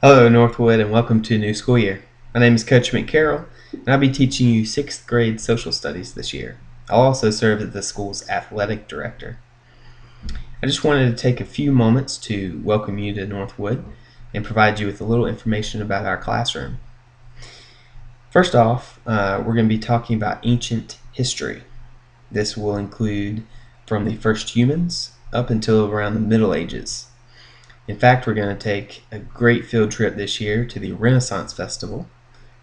Hello, Northwood, and welcome to a new school year. My name is Coach McCarroll, and I'll be teaching you 6th grade social studies this year. I'll also serve as the school's athletic director. I just wanted to take a few moments to welcome you to Northwood and provide you with a little information about our classroom. First off, we're going to be talking about ancient history. This will include from the first humans up until around the Middle Ages. In fact, we're going to take a great field trip this year to the Renaissance Festival,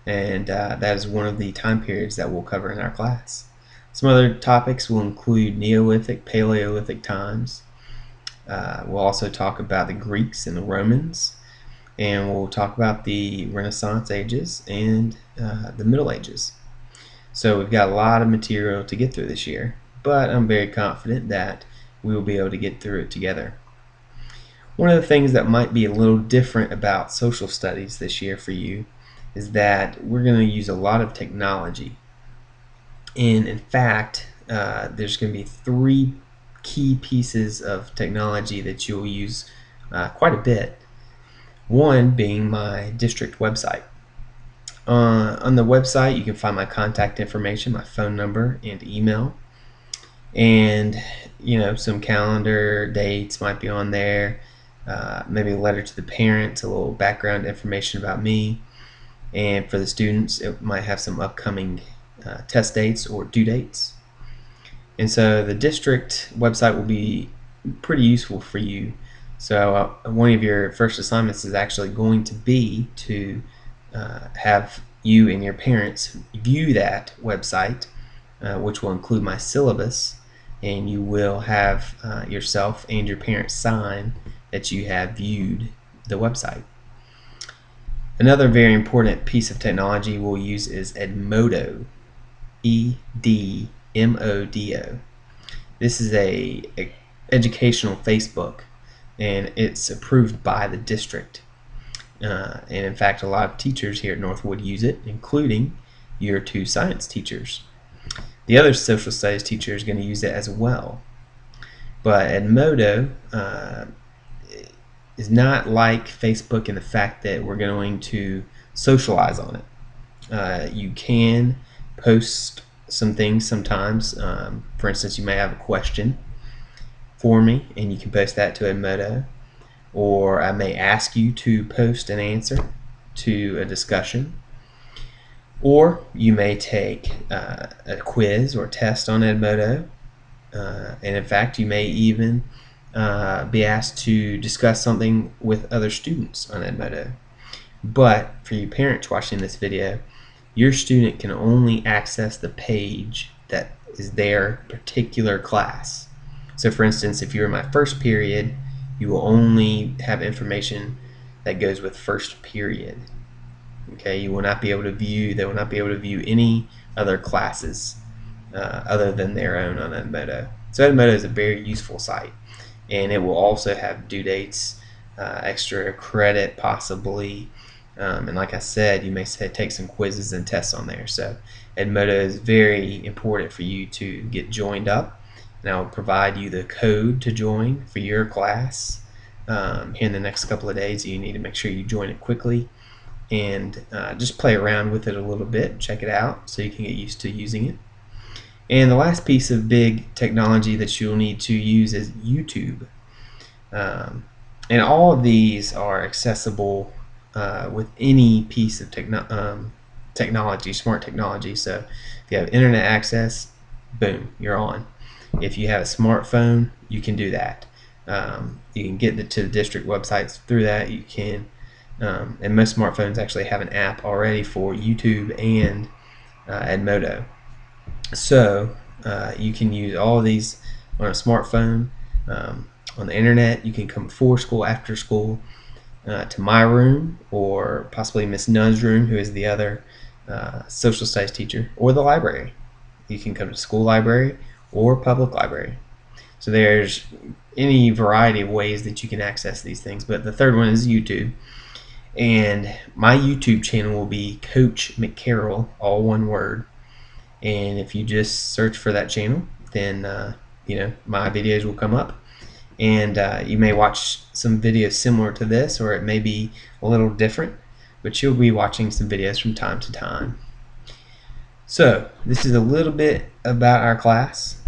and that is one of the time periods that we'll cover in our class. Some other topics will include Neolithic, Paleolithic times. We'll also talk about the Greeks and the Romans, and we'll talk about the Renaissance ages and the Middle Ages. So we've got a lot of material to get through this year, but I'm very confident that we will be able to get through it together. One of the things that might be a little different about social studies this year for you is that we're going to use a lot of technology. And in fact, there's going to be 3 key pieces of technology that you'll use quite a bit. One being my district website. On the website, you can find my contact information, my phone number and email, and some calendar dates might be on there. Maybe a letter to the parents, a little background information about me, and for the students it might have some upcoming test dates or due dates. And so the district website will be pretty useful for you. So one of your first assignments is actually going to be to have you and your parents view that website, which will include my syllabus, and you will have yourself and your parents sign that you have viewed the website. Another very important piece of technology we'll use is Edmodo, Edmodo. This is a educational Facebook, and it's approved by the district. And in fact, a lot of teachers here at Northwood use it, including Year 2 science teachers. The other social studies teacher is going to use it as well. But Edmodo is not like Facebook in the fact that we're going to socialize on it. You can post some things sometimes. For instance, you may have a question for me, and you can post that to Edmodo. Or I may ask you to post an answer to a discussion. Or you may take a quiz or test on Edmodo. And in fact, you may even be asked to discuss something with other students on Edmodo. But for you parents watching this video, your student can only access the page that is their particular class. So for instance, if you're in my first period, you will only have information that goes with first period. Okay, you will not be able to view, they will not be able to view any other classes other than their own on Edmodo. So Edmodo is a very useful site, and it will also have due dates, extra credit possibly, and like I said, you may take some quizzes and tests on there. So Edmodo is very important for you to get joined up, and I'll provide you the code to join for your class here in the next couple of days. You need to make sure you join it quickly and just play around with it a little bit, check it out so you can get used to using it. And the last piece of big technology that you'll need to use is YouTube. And all of these are accessible with any piece of technology, smart technology. So if you have internet access, boom, you're on. If you have a smartphone, you can do that. You can get to the district websites through that. You can, and most smartphones actually have an app already for YouTube and Edmodo. So you can use all of these on a smartphone. On the internet, you can come before school, after school, to my room, or possibly Miss Nunn's room, who is the other social studies teacher, or the library. You can come to school library or public library. So there's any variety of ways that you can access these things, but the third one is YouTube. And my YouTube channel will be Coach McCarroll, all one word. And if you just search for that channel, then my videos will come up, And you may watch some videos similar to this, or it may be a little different, but you'll be watching some videos from time to time. So this is a little bit about our class,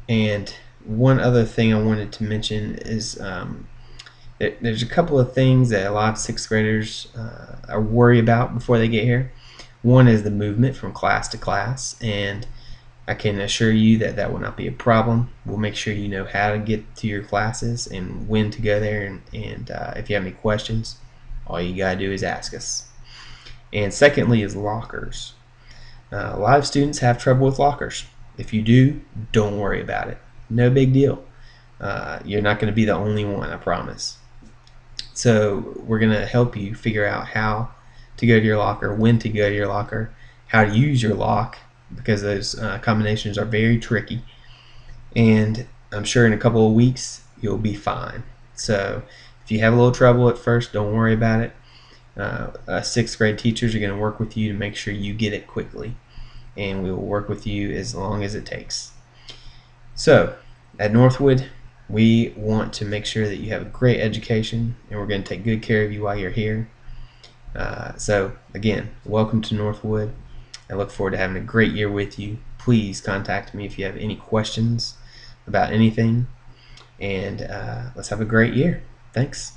and one other thing I wanted to mention is there's a couple of things that a lot of sixth graders are worried about before they get here. One is the movement from class to class, and I can assure you that that will not be a problem. We'll make sure you know how to get to your classes and when to go there, and if you have any questions, all you gotta do is ask us. And secondly is lockers. A lot of students have trouble with lockers. If you do, don't worry about it. No big deal. You're not going to be the only one, I promise. So we're going to help you figure out how to go to your locker, when to go to your locker, how to use your lock, because those combinations are very tricky. And I'm sure in a couple of weeks you'll be fine. So if you have a little trouble at first, don't worry about it. Sixth grade teachers are going to work with you to make sure you get it quickly, and we will work with you as long as it takes. So at Northwood, we want to make sure that you have a great education, and we're going to take good care of you while you're here. So again, welcome to Northwood. I look forward to having a great year with you. Please contact me if you have any questions about anything, and let's have a great year. Thanks.